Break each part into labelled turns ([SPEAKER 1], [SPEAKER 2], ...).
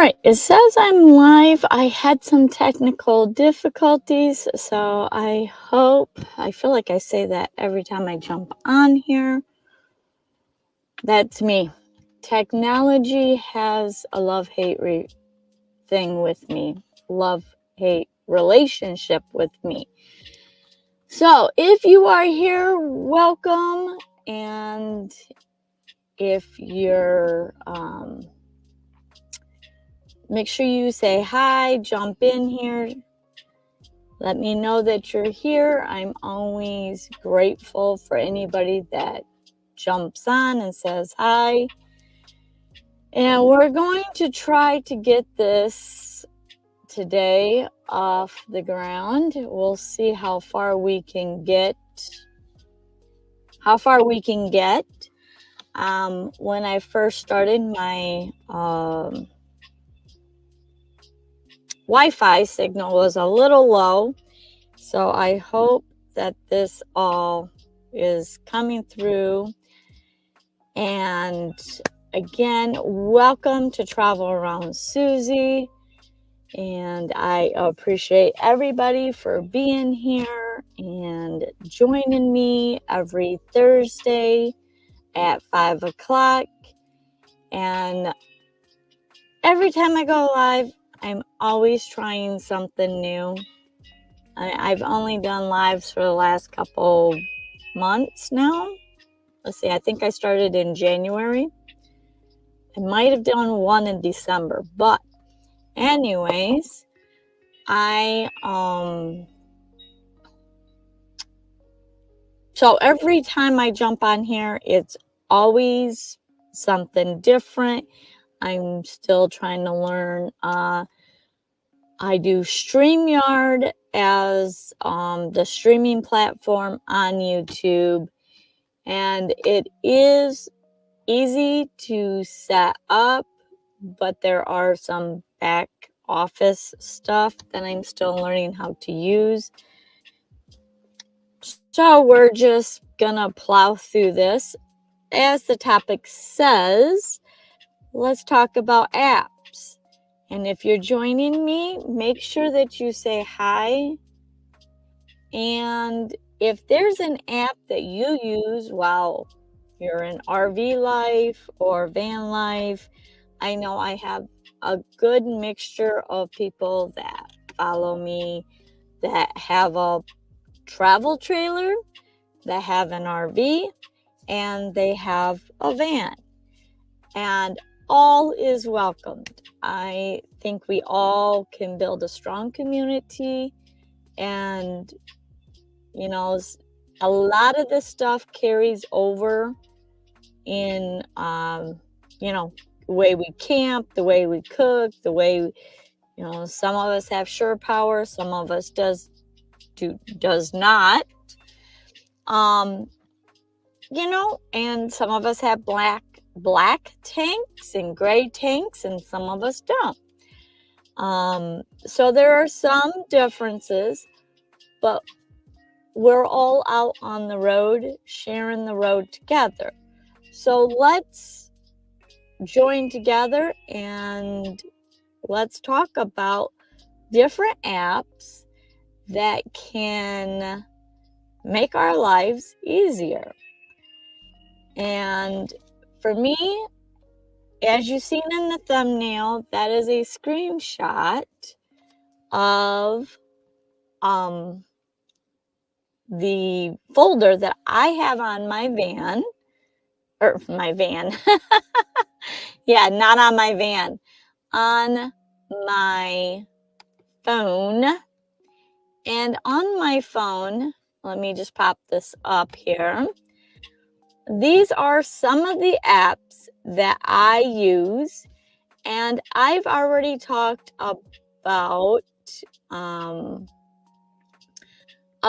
[SPEAKER 1] right, it says I'm live. I had some technical difficulties, so I feel like I say that every time I jump on here. That's me. Technology has a love-hate thing with me, love-hate relationship with me. So if you are here, welcome. And if you're, make sure you say hi, jump in here. Let me know that you're here. I'm always grateful for anybody that jumps on and says hi. And we're going to try to get this today off the ground. We'll see how far we can get. When I first started, my Wi-Fi signal was a little low, so I hope that this all is coming through. And again, welcome to Travel Around Susie, and I appreciate everybody for being here and joining me every Thursday at 5 o'clock. And every time I go live, I'm always trying something new. I've only done lives for the last couple months now. Let's see, I think I started in January. I might have done one in December, but anyways, so every time I jump on here, it's always something different. I'm still trying to learn. I do StreamYard as the streaming platform on YouTube, and it is easy to set up, but there are some back office stuff that I'm still learning how to use. So we're just gonna plow through this. As the topic says, let's talk about apps. And if you're joining me, make sure that you say hi. And if there's an app that you use while you're in RV life or van life, I know I have a good mixture of people that follow me that have a travel trailer, that have an RV, and they have a van. And all is welcomed. I think we all can build a strong community, and you know, a lot of this stuff carries over in the way we camp, the way we cook, the way some of us have shore power, some of us does not. And some of us have black tanks and gray tanks, and some of us don't. So there are some differences, but we're all out on the road, sharing the road together. So let's join together and let's talk about different apps that can make our lives easier. And for me, as you've seen in the thumbnail, that is a screenshot of the folder that I have on my van, yeah, not on my van, on my phone. And on my phone, let me just pop this up here. These are some of the apps that I use, and I've already talked about a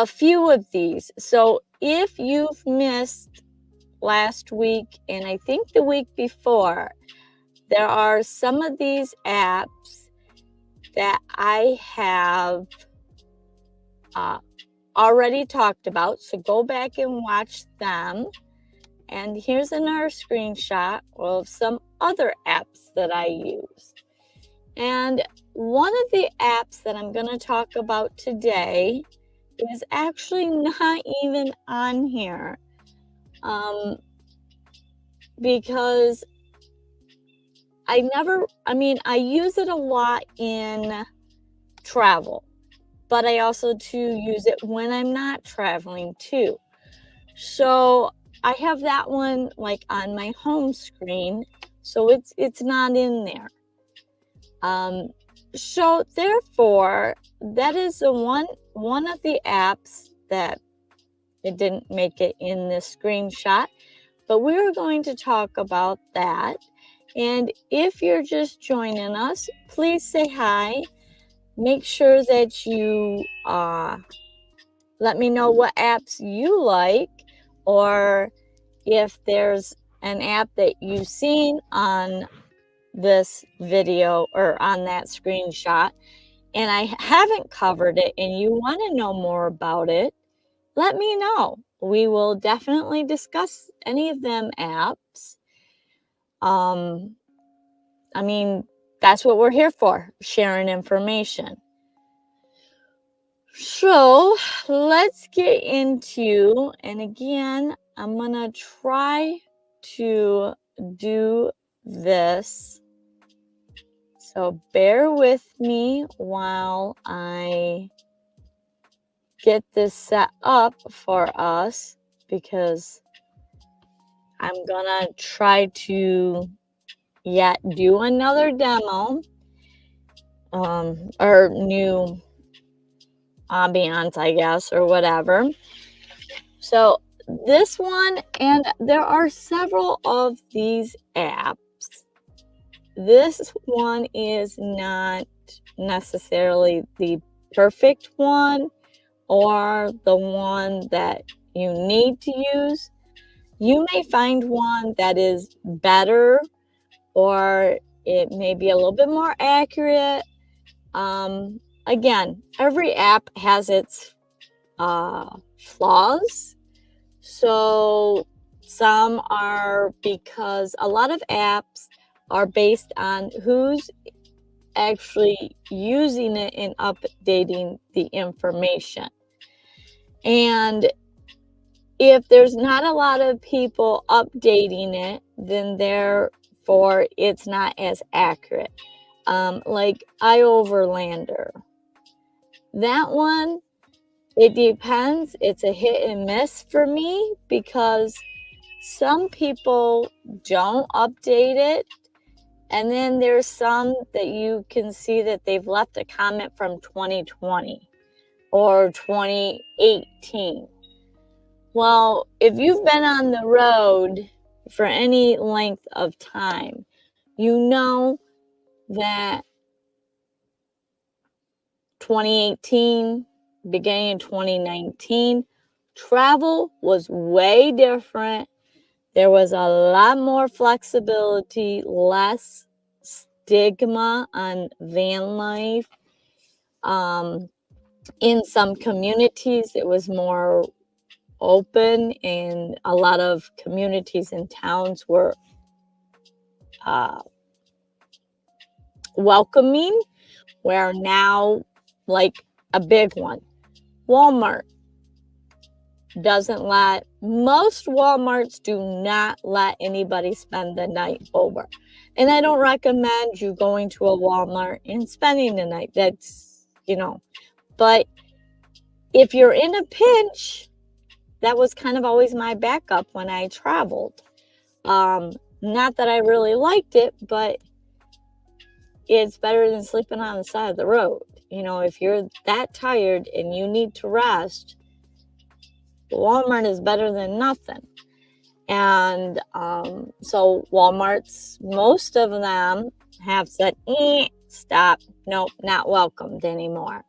[SPEAKER 1] few of these. So if you've missed last week and I think the week before, there are some of these apps that I have already talked about. So go back and watch them. And here's another screenshot of some other apps that I use. And one of the apps that I'm going to talk about today is actually not even on here, because I use it a lot in travel, but I also too use it when I'm not traveling too. So I have that one like on my home screen, so it's not in there. So therefore, that is the one of the apps that it didn't make it in this screenshot, but we're going to talk about that. And if you're just joining us, please say hi. Make sure that you let me know what apps you like, or if there's an app that you've seen on this video or on that screenshot and I haven't covered it and you want to know more about it, let me know. We will definitely discuss any of them apps. I mean, that's what we're here for, sharing information. So let's get into, and again, I'm gonna try to do this. So bear with me while I get this set up for us, because I'm gonna try to do another demo or new ambiance, I guess, or whatever. So this one, and there are several of these apps. This one is not necessarily the perfect one or the one that you need to use. You may find one that is better, or it may be a little bit more accurate. Again, every app has its flaws. So some are, because a lot of apps are based on who's actually using it and updating the information. And if there's not a lot of people updating it, then therefore it's not as accurate. Like iOverlander, that one, it depends. It's a hit and miss for me, because some people don't update it, and then there's some that you can see that they've left a comment from 2020 or 2018. Well, if you've been on the road for any length of time, you know that 2018, beginning of 2019, travel was way different. There was a lot more flexibility, less stigma on van life. In some communities, it was more open, and a lot of communities and towns were welcoming, where now, like a big one, Walmart most Walmarts do not let anybody spend the night over. And I don't recommend you going to a Walmart and spending the night. That's, but if you're in a pinch, that was kind of always my backup when I traveled. Not that I really liked it, but it's better than sleeping on the side of the road. If you're that tired and you need to rest, Walmart is better than nothing. And so Walmart's, most of them have said, stop, nope, not welcomed anymore.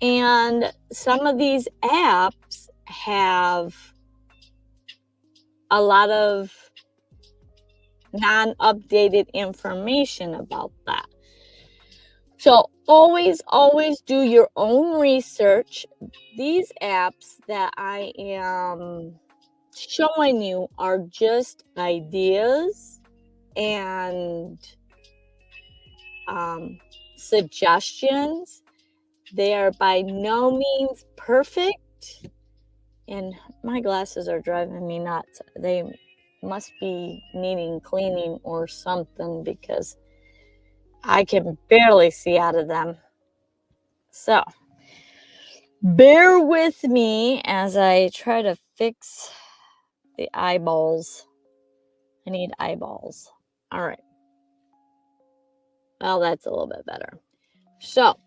[SPEAKER 1] And some of these apps have a lot of non-updated information about that. So always do your own research. These apps that I am showing you are just ideas, and suggestions. They are by no means perfect. And my glasses are driving me nuts. They must be needing cleaning or something because I can barely see out of them. So, bear with me as I try to fix the eyeballs. I need eyeballs. All right. Well, that's a little bit better. So,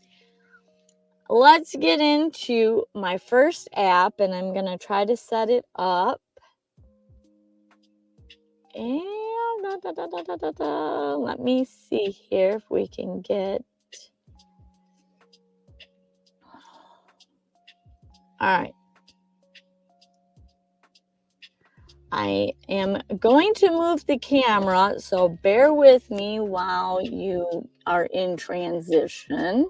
[SPEAKER 1] let's get into my first app, and I'm going to try to set it up. And let me see here if we can get. All right. I am going to move the camera, so bear with me while you are in transition.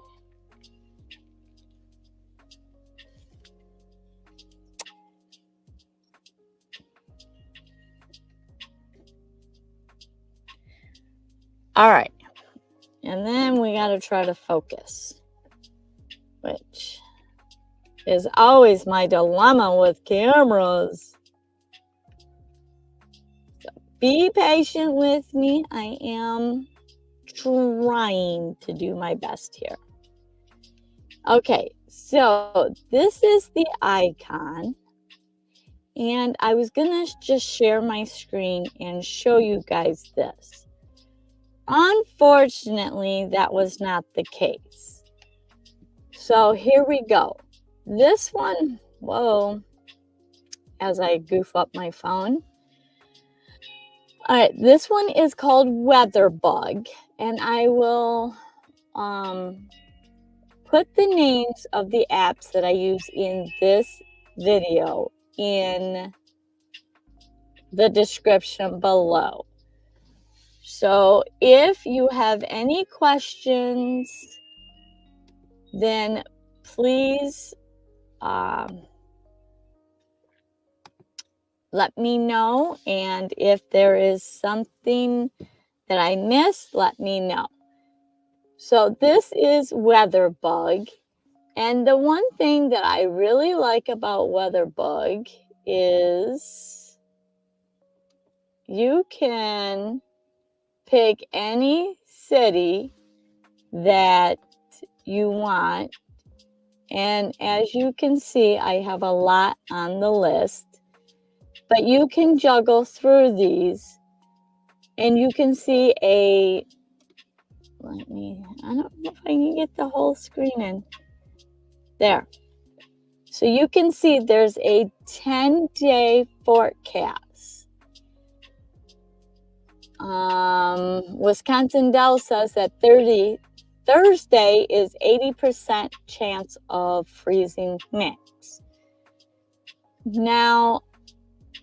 [SPEAKER 1] All right. And then we got to try to focus, which is always my dilemma with cameras. So be patient with me. I am trying to do my best here. Okay, so this is the icon. And I was going to just share my screen and show you guys this. Unfortunately, that was not the case. So here we go. This one, whoa, as I goof up my phone. All right, this one is called Weatherbug, and I will put the names of the apps that I use in this video in the description below. So if you have any questions, then please let me know. And if there is something that I missed, let me know. So this is Weatherbug. And the one thing that I really like about Weatherbug is you can pick any city that you want. And as you can see, I have a lot on the list. But you can juggle through these. And you can see I don't know if I can get the whole screen in. There. So you can see there's a 10-day forecast. Wisconsin Dell says that Thursday is 80% chance of freezing mix. Now,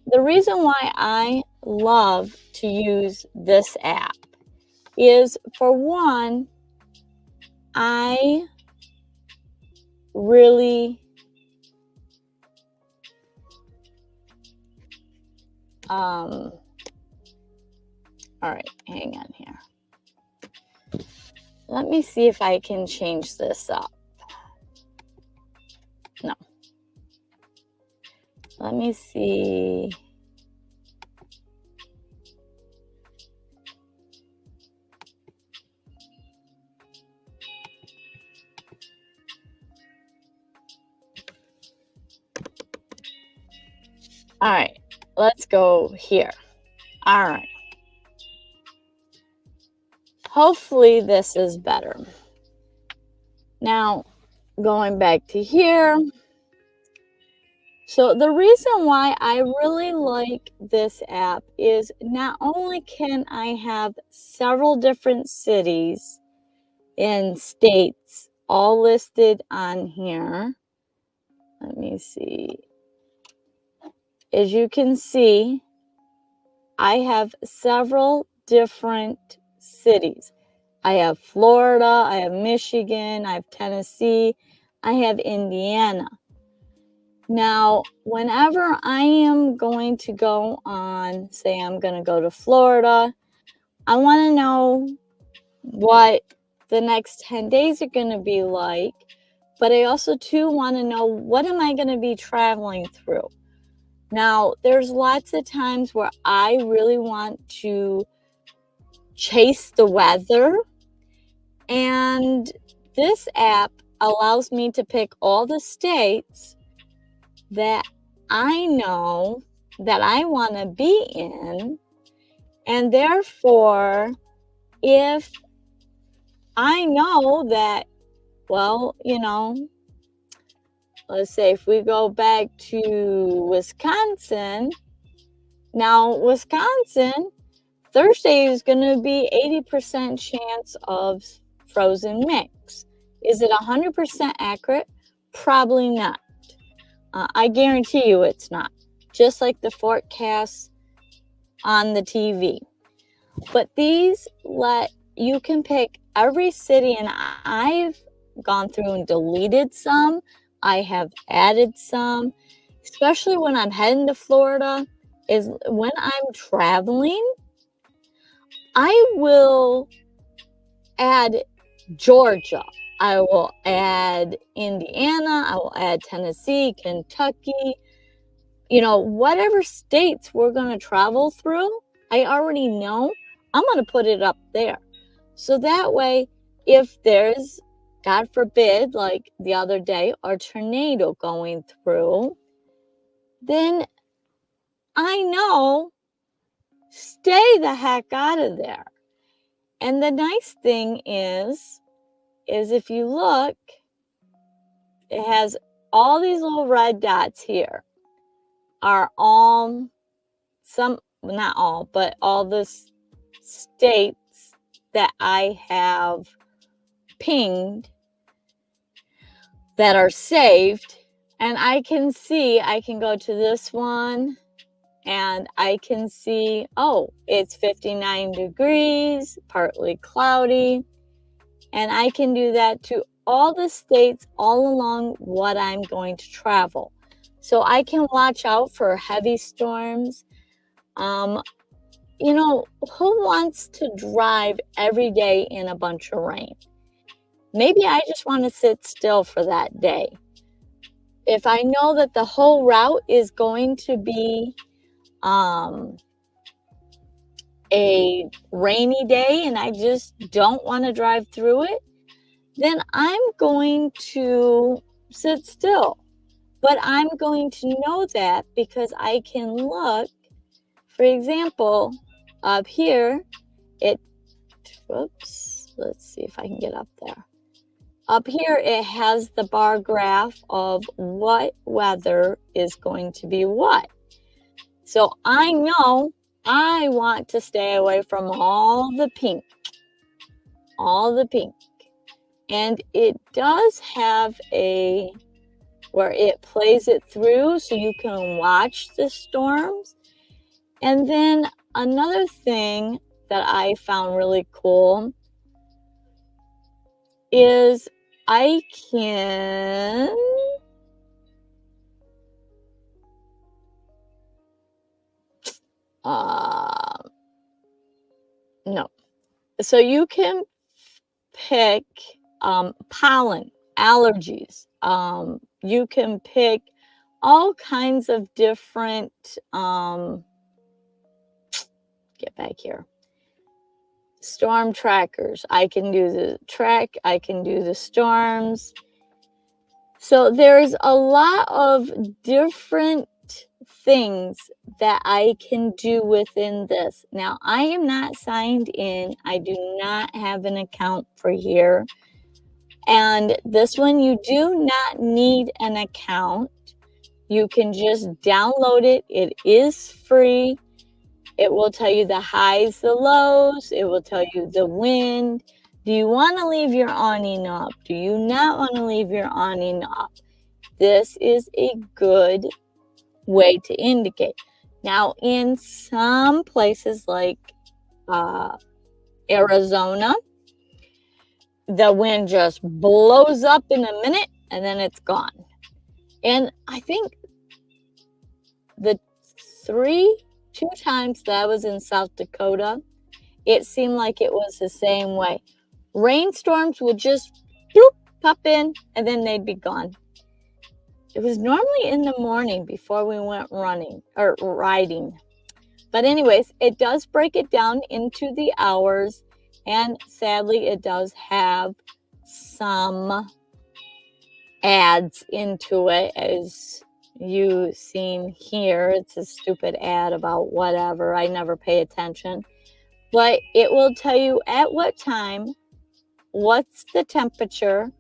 [SPEAKER 1] the reason why I love to use this app is, for one, I really all right, hang on here. Let me see if I can change this up. No. Let me see. All right, let's go here. All right. Hopefully this is better. Now, going back to here. So the reason why I really like this app is not only can I have several different cities and states all listed on here. Let me see. As you can see, I have several different cities. I have Florida, I have Michigan, I have Tennessee, I have Indiana. Now, whenever I am going to go on, say I'm going to go to Florida, I want to know what the next 10 days are going to be like, but I also too want to know, what am I going to be traveling through? Now, there's lots of times where I really want to chase the weather, and this app allows me to pick all the states that I know that I want to be in, and therefore, if I know that, well, let's say if we go back to Wisconsin, now Wisconsin, Thursday is going to be 80% chance of frozen mix. Is it 100% accurate? Probably not. I guarantee you it's not. Just like the forecasts on the TV. But these you can pick every city, and I've gone through and deleted some. I have added some, especially when I'm heading to Florida. Is when I'm traveling, I will add Georgia. I will add Indiana. I will add Tennessee, Kentucky. Whatever states we're going to travel through, I already know. I'm going to put it up there. So that way, if there's, God forbid, like the other day, a tornado going through, then I know, stay the heck out of there. And the nice thing is if you look, it has all these little red dots here are all, not all, but all the states that I have pinged that are saved. And I can go to this one and I can see, oh, it's 59 degrees, partly cloudy. And I can do that to all the states all along what I'm going to travel. So I can watch out for heavy storms. Who wants to drive every day in a bunch of rain? Maybe I just want to sit still for that day. If I know that the whole route is going to be a rainy day and I just don't want to drive through it, then I'm going to sit still. But I'm going to know that because I can look, for example, up here, let's see if I can get up there. Up here, it has the bar graph of what weather is going to be what. So I know I want to stay away from all the pink. And it does have where it plays it through so you can watch the storms. And then another thing that I found really cool is I can so you can pick pollen, allergies. You can pick all kinds of different get back here. Storm trackers. I can do the track. I can do the storms. So there's a lot of different things that I can do within this. Now, I am not signed in. I do not have an account for here. And this one, you do not need an account. You can just download it. It is free. It will tell you the highs, the lows. It will tell you the wind. Do you want to leave your awning up? Do you not want to leave your awning up? This is a good way to indicate. Now, in some places like Arizona, the wind just blows up in a minute and then it's gone. And I think the two times that I was in South Dakota, it seemed like it was the same way. Rainstorms would just bloop, pop in, and then they'd be gone. It was normally in the morning before we went running or riding. But anyways, it does break it down into the hours, and sadly, it does have some ads into it, as you seen here. It's a stupid ad about whatever. I never pay attention. But it will tell you at what time, what's the temperature,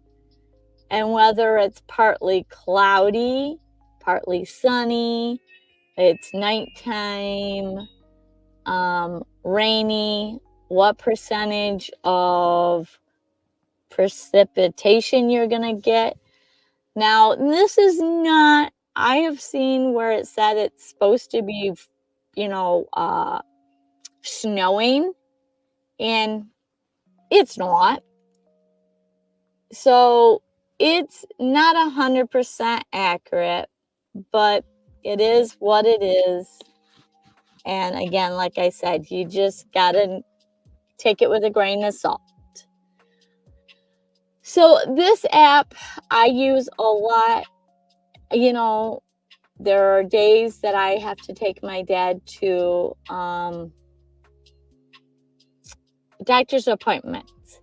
[SPEAKER 1] and whether it's partly cloudy, partly sunny, it's nighttime, rainy, what percentage of precipitation you're going to get. Now, this is not, I have seen where it said it's supposed to be, snowing, and it's not. So it's not 100% accurate, but it is what it is. And again, like I said, you just gotta take it with a grain of salt. So this app I use a lot. There are days that I have to take my dad to doctor's appointments.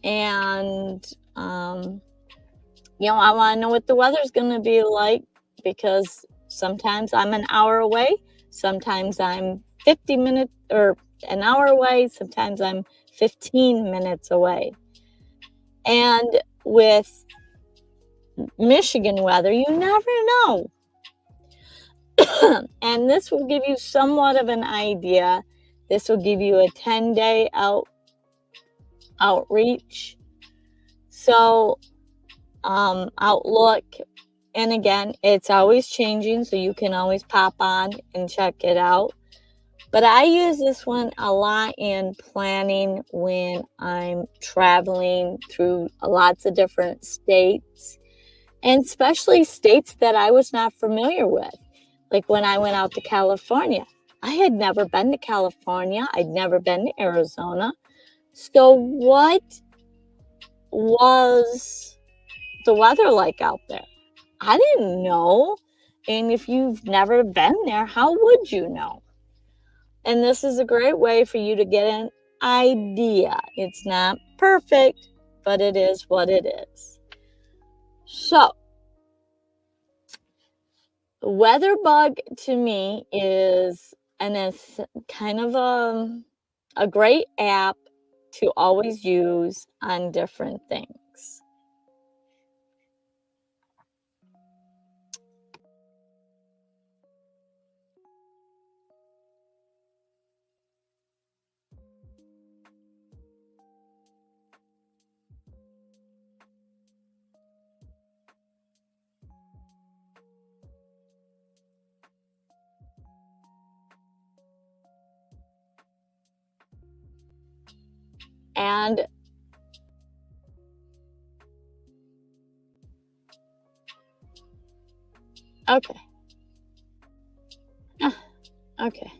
[SPEAKER 1] And, I want to know what the weather's going to be like, because sometimes I'm an hour away. Sometimes I'm 50 minutes or an hour away. Sometimes I'm 15 minutes away. And with Michigan weather, you never know. And this will give you somewhat of an idea. This will give you a 10-day outreach. So, Outlook, and again, it's always changing, so you can always pop on and check it out. But I use this one a lot in planning when I'm traveling through lots of different states, and especially states that I was not familiar with. Like when I went out to California, I had never been to California. I'd never been to Arizona. So what was the weather like out there? I didn't know. And if you've never been there, how would you know? And this is a great way for you to get an idea. It's not perfect, but it is what it is. So, WeatherBug to me is kind of a great app to always use on different things. And okay. Okay.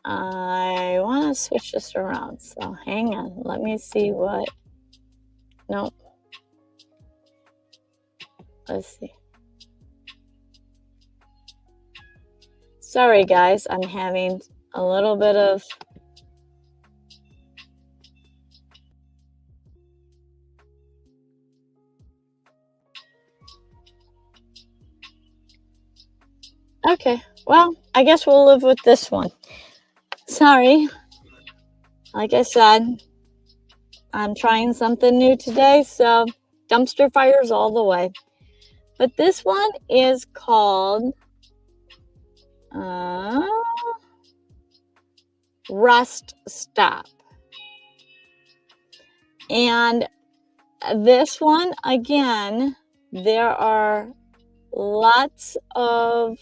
[SPEAKER 1] I want to switch this around, so hang on. Let me see what. Nope. Let's see. Sorry, guys. I'm having a little bit of. Okay. Well, I guess we'll live with this one. Sorry. Like I said, I'm trying something new today, so dumpster fires all the way. But this one is called Rust Stop. And this one, again, there are lots of,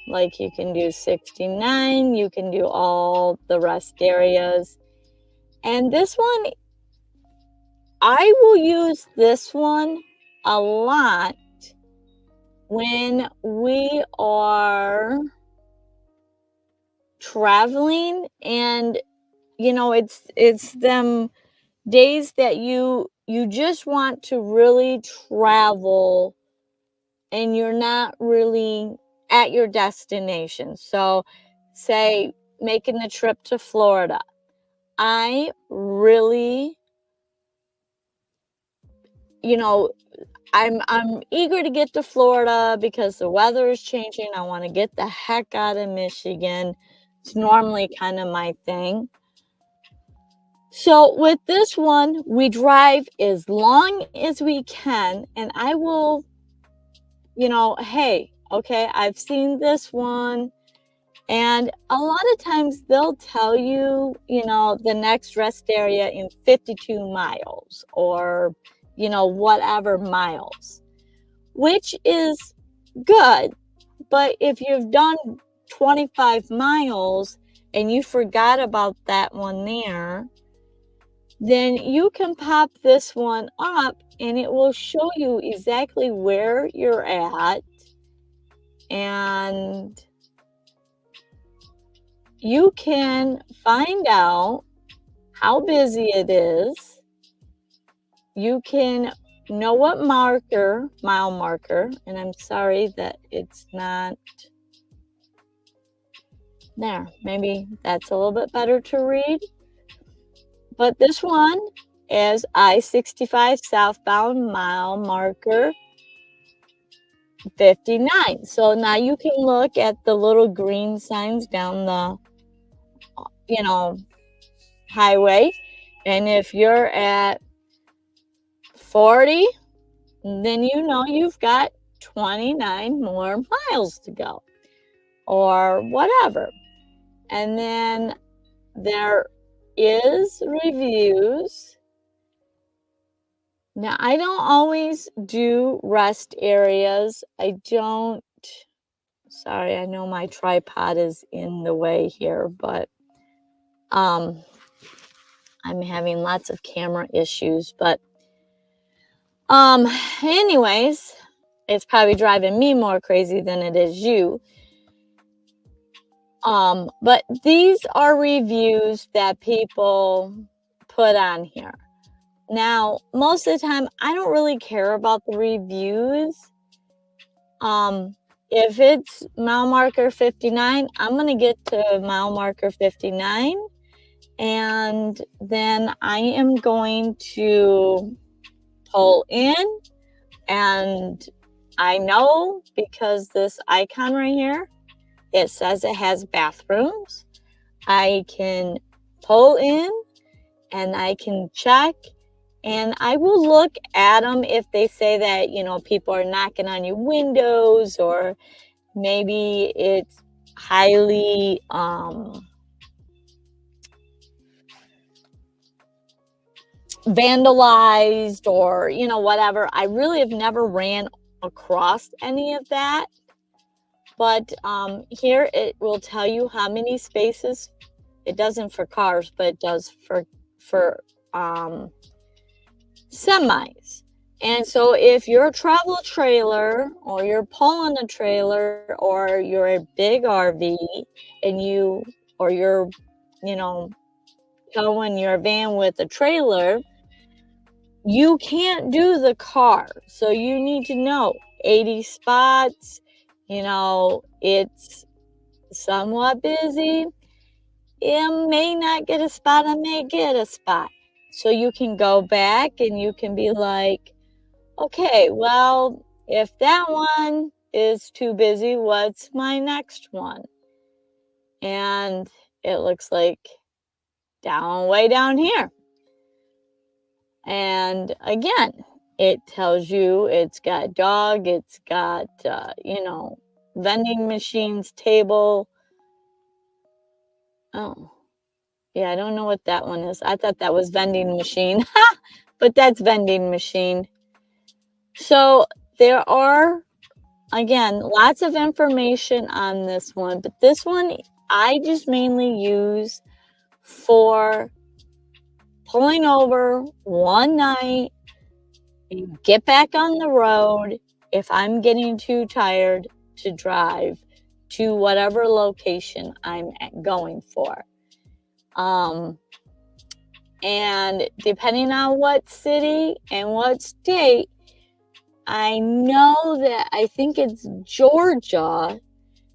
[SPEAKER 1] like, you can do 69, you can do all the rest areas. And this one, I will use this one a lot when we are traveling and it's them days that you just want to really travel and you're not really at your destination. So, say making the trip to Florida. I really, you know, I'm eager to get to Florida because the weather is changing. I want to get the heck out of Michigan. It's normally kind of my thing. So with this one, we drive as long as we can, and I will, hey, okay, I've seen this one. And a lot of times they'll tell you, the next rest area in 52 miles or, whatever miles, which is good. But if you've done 25 miles and you forgot about that one there, then you can pop this one up and it will show you exactly where you're at, and you can find out how busy it is. You can know what mile marker, and I'm sorry that it's not there. Maybe that's a little bit better to read. But this one is I-65 southbound mile marker 59. So now you can look at the little green signs down the, highway. And if you're at 40, then you've got 29 more miles to go or whatever. And then there is reviews. Now, I don't always do rest areas. Sorry, I know my tripod is in the way here, but I'm having lots of camera issues. But anyways, it's probably driving me more crazy than it is you. But these are reviews that people put on here. Now, most of the time, I don't really care about the reviews. If it's mile marker 59, I'm going to get to mile marker 59, and then I am going to pull in, and I know because this icon right here, it says it has bathrooms. I can pull in and I can check, and I will look at them if they say that, people are knocking on your windows, or maybe it's highly vandalized, or, whatever. I really have never ran across any of that. But here it will tell you how many spaces. It doesn't for cars, but it does for semis. And so if you're a travel trailer, or you're pulling a trailer, or you're a big RV, and you're, towing your van with a trailer, you can't do the car. So you need to know 80 spots, it's somewhat busy. It may not get a spot, I may get a spot. So you can go back and you can be like, okay, well, if that one is too busy, what's my next one? And it looks like way down here. And again, it tells you it's got dog, it's got, vending machines, table. Oh, yeah, I don't know what that one is. I thought that was vending machine, but that's vending machine. So there are, again, lots of information on this one, but this one I just mainly use for pulling over one night and get back on the road if I'm getting too tired to drive to whatever location I'm going for. And depending on what city and what state, I know that I think it's Georgia,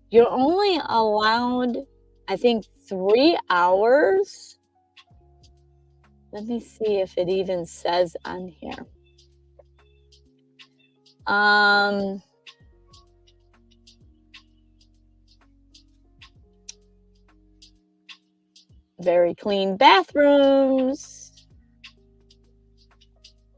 [SPEAKER 1] you're only allowed, I think, 3 hours. Let me see if it even says on here. Very clean bathrooms.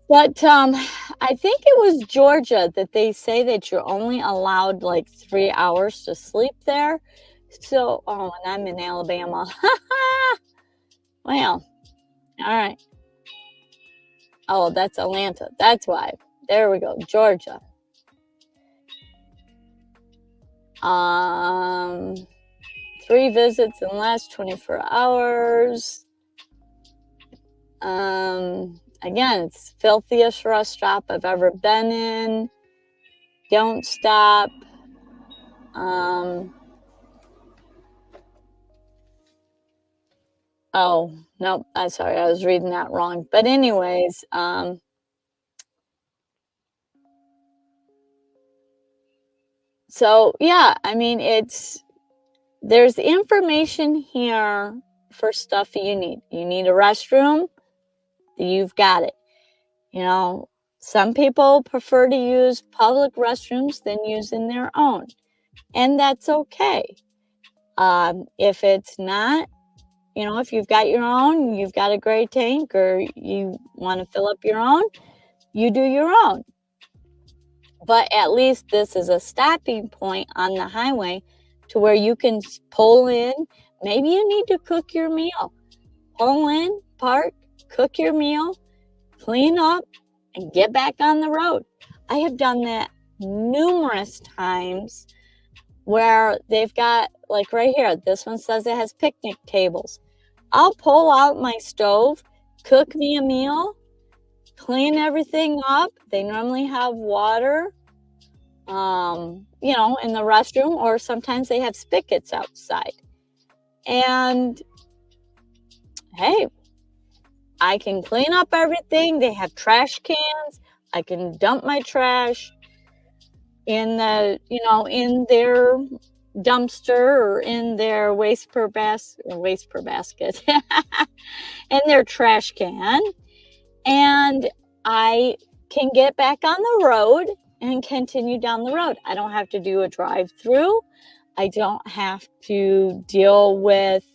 [SPEAKER 1] But I think it was Georgia that they say that you're only allowed like 3 hours to sleep there. So, oh, and I'm in Alabama. Well, all right. Oh, that's Atlanta. That's why. There we go. Georgia. 3 visits in the last 24 hours. Again, it's filthiest rest stop I've ever been in. Don't stop. Oh, no, I'm sorry, I was reading that wrong. But anyways, so yeah, I mean, there's information here for stuff you need. You need a restroom, you've got it. You know, some people prefer to use public restrooms than using their own, and that's okay. If it's not, if you've got your own, you've got a great tank, or you want to fill up your own, you do your own. But at least this is a stopping point on the highway to where you can pull in. Maybe you need to cook your meal. Pull in, park, cook your meal, clean up, and get back on the road. I have done that numerous times where they've got, like right here, this one says it has picnic tables. I'll pull out my stove, cook me a meal, clean everything up. They normally have water, in the restroom, or sometimes they have spigots outside. And hey, I can clean up everything. They have trash cans. I can dump my trash in in their dumpster, or in their waste per basket, in their trash can. And I can get back on the road and continue down the road. I don't have to do a drive-through. I don't have to deal with,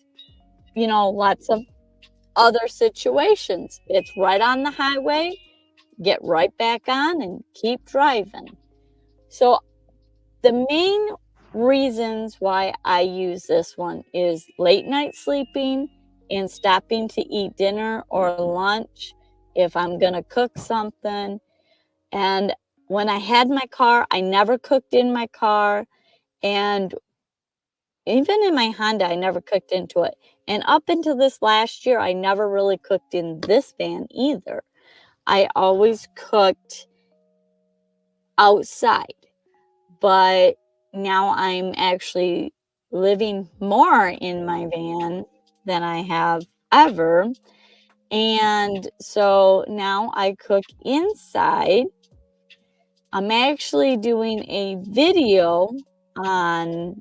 [SPEAKER 1] lots of other situations. It's right on the highway. Get right back on and keep driving. So the main reasons why I use this one is late night sleeping and stopping to eat dinner or lunch if I'm going to cook something. And when I had my car, I never cooked in my car. And even in my Honda, I never cooked into it. And up until this last year, I never really cooked in this van either. I always cooked outside. But now I'm actually living more in my van than I have ever. And so now I cook inside. I'm actually doing a video on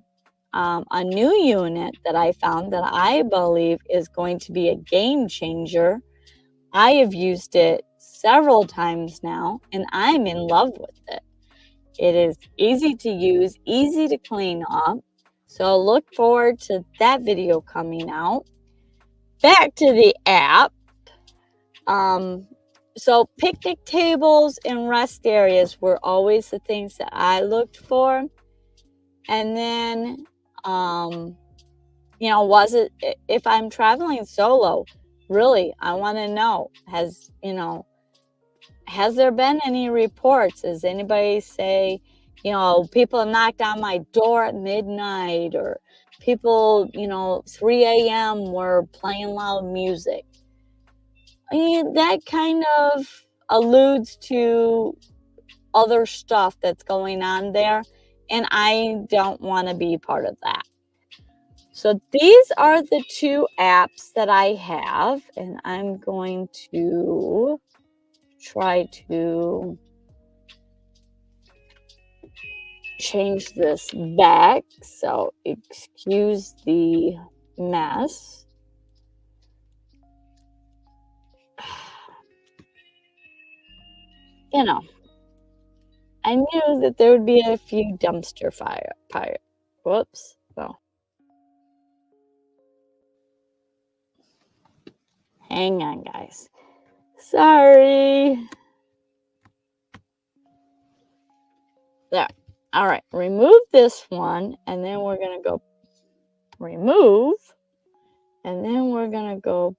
[SPEAKER 1] a new unit that I found that I believe is going to be a game changer. I have used it several times now, and I'm in love with it. It is easy to use, easy to clean up. So look forward to that video coming out. Back to the app. So picnic tables and rest areas were always the things that I looked for. And then, was it, if I'm traveling solo, really, I want to know, has there been any reports? Does anybody say, people knocked on my door at midnight, or people, 3 a.m. were playing loud music? I mean, that kind of alludes to other stuff that's going on there, and I don't want to be part of that. So these are the two apps that I have, and I'm going to try to change this back. So excuse the mess. You know, I knew that there would be a few dumpster fire. Whoops. Oh, hang on, guys. Sorry. There. All right. Remove this one, and then we're going to go remove, and then we're going to go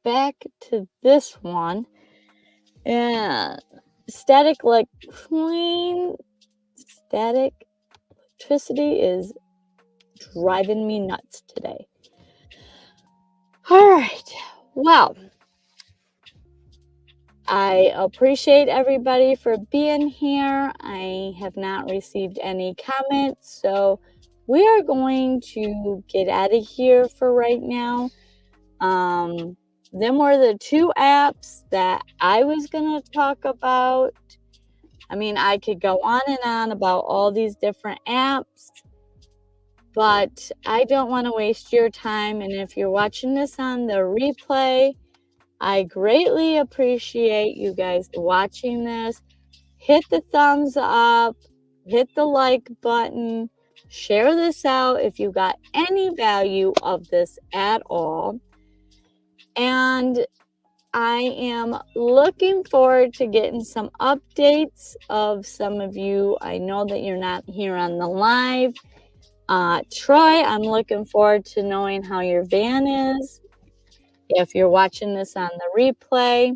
[SPEAKER 1] back to this one. And static electricity is driving me nuts today. All right. Well, I appreciate everybody for being here. I have not received any comments, so we are going to get out of here for right now. Them were the two apps that I was going to talk about. I mean, I could go on and on about all these different apps, but I don't want to waste your time. And if you're watching this on the replay, I greatly appreciate you guys watching this. Hit the thumbs up, hit the like button, share this out if you got any value of this at all. And I am looking forward to getting some updates of some of you. I know that you're not here on the live. Troy, I'm looking forward to knowing how your van is. If you're watching this on the replay.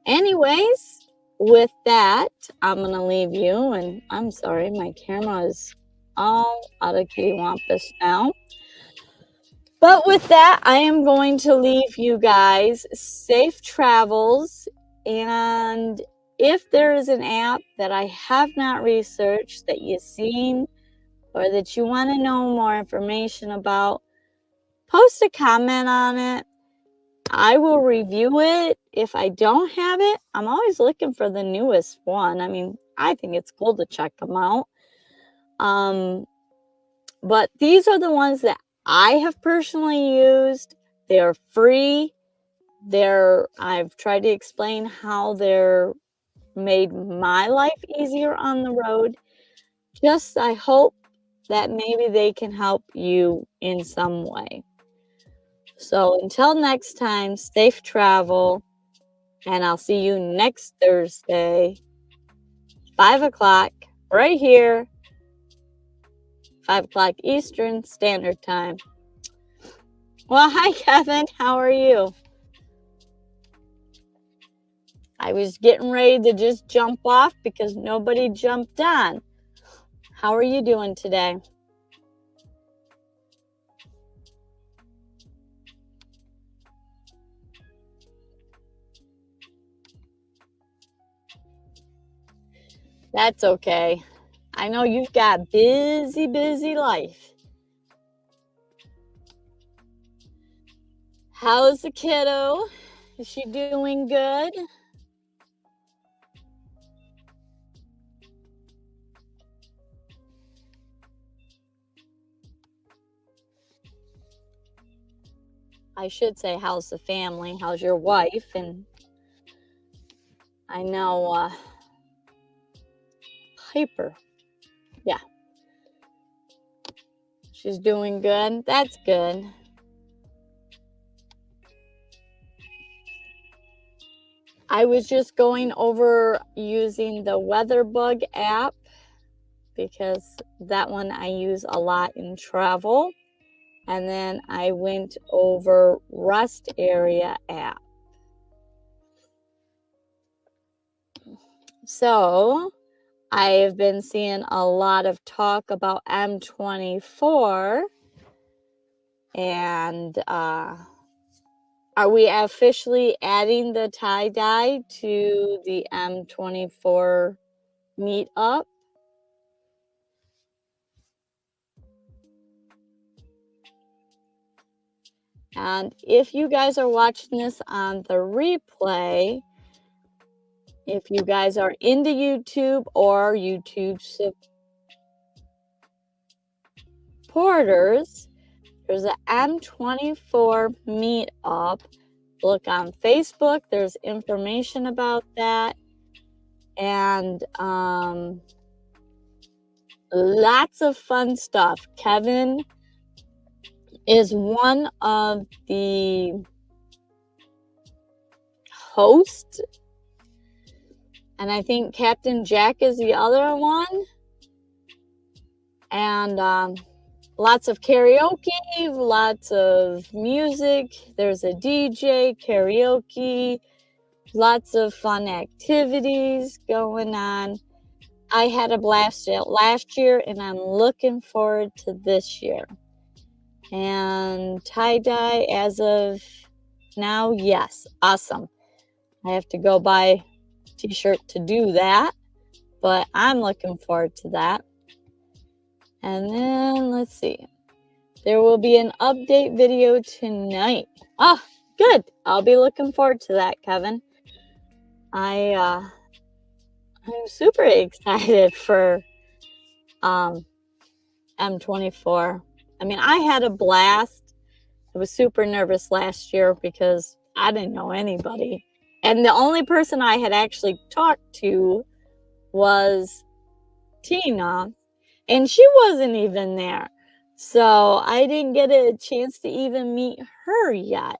[SPEAKER 1] Anyways, with that, I'm going to leave you. And I'm sorry, my camera is all out of kittywampus now. But with that, I am going to leave you guys safe travels. And if there is an app that I have not researched that you've seen or that you want to know more information about, post a comment on it. I will review it. If I don't have it, I'm always looking for the newest one. I mean, I think it's cool to check them out. But these are the ones that I have personally used. They're free. I've tried to explain how they're made my life easier on the road. Just I hope that maybe they can help you in some way. So until next time, safe travel, and I'll see you next Thursday, 5 o'clock, right here, 5 o'clock Eastern Standard Time. Well, hi, Kevin. How are you? I was getting ready to just jump off because nobody jumped on. How are you doing today? That's okay. I know you've got busy life. How's the kiddo? Is she doing good? I should say, how's the family? How's your wife? And I know Piper. Yeah. She's doing good. That's good. I was just going over using the WeatherBug app because that one I use a lot in travel. And then I went over Rust Area app. So I have been seeing a lot of talk about M24. And are we officially adding the tie-dye to the M24 meetup? And if you guys are watching this on the replay, if you guys are into YouTube or YouTube supporters, there's an M24 meetup. Look on Facebook. There's information about that. And lots of fun stuff. Kevin is one of the hosts, and I think Captain Jack is the other one. And lots of karaoke, lots of music. There's a DJ, karaoke, lots of fun activities going on. I had a blast last year, and I'm looking forward to this year. And tie-dye as of now, yes, awesome. I have to go buy a t-shirt to do that, but I'm looking forward to that. And then let's see. There will be an update video tonight. Oh, good. I'll be looking forward to that, Kevin. I'm super excited for M24. I mean, I had a blast. I was super nervous last year because I didn't know anybody. And the only person I had actually talked to was Tina, and she wasn't even there. So I didn't get a chance to even meet her yet.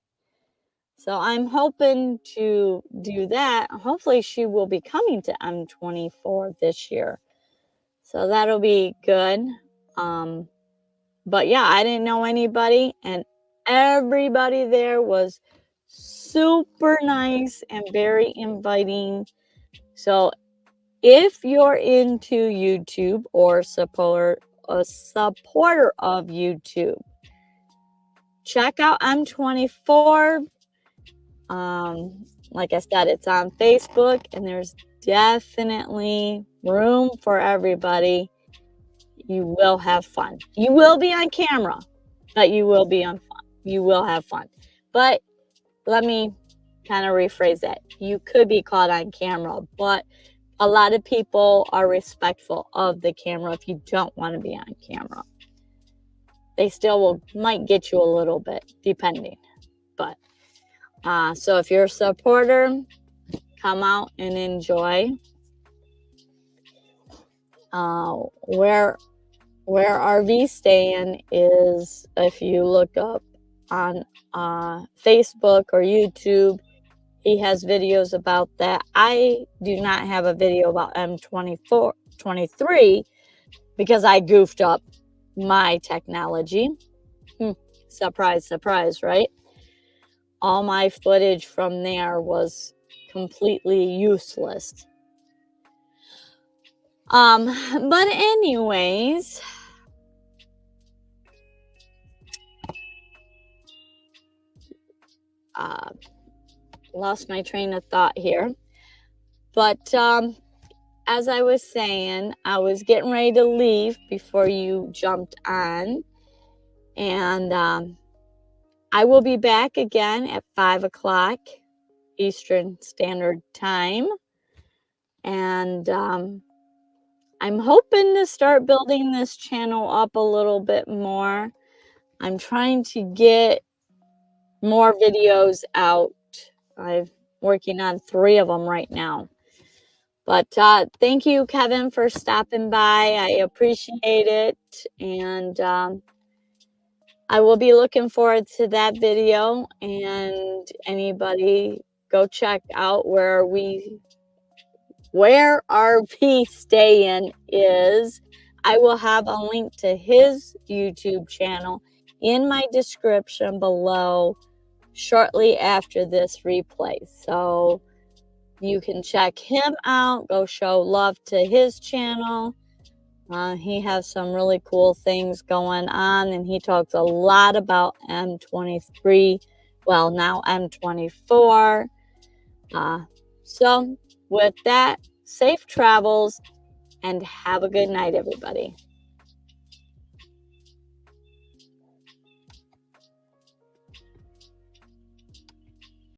[SPEAKER 1] So I'm hoping to do that. Hopefully she will be coming to M24 this year. So that'll be good. But yeah, I didn't know anybody, and everybody there was super nice and very inviting. So if you're into YouTube or a supporter of YouTube, check out M24. Like I said, it's on Facebook, and there's definitely room for everybody. You will have fun. You will be on camera, but you will be on fun. You will have fun. But let me kind of rephrase that. You could be caught on camera, but a lot of people are respectful of the camera if you don't want to be on camera. They still might get you a little bit, depending. But so if you're a supporter, come out and enjoy. Where RV staying is, if you look up on Facebook or YouTube, he has videos about that. I do not have a video about M23 because I goofed up my technology. Surprise, surprise, right? All my footage from there was completely useless. But anyways, lost my train of thought here. But as I was saying, I was getting ready to leave before you jumped on. And I will be back again at 5 o'clock Eastern Standard Time. And I'm hoping to start building this channel up a little bit more. I'm trying to get more videos out. I'm working on 3 of them right now. But thank you, Kevin, for stopping by. I appreciate it. And I will be looking forward to that video. And anybody, go check out where RP Staying is. I will have a link to his YouTube channel in my description below shortly after this replay. So you can check him out. Go show love to his channel. He has some really cool things going on, and he talks a lot about M23. Well, now M24. So with that, safe travels, and have a good night, everybody.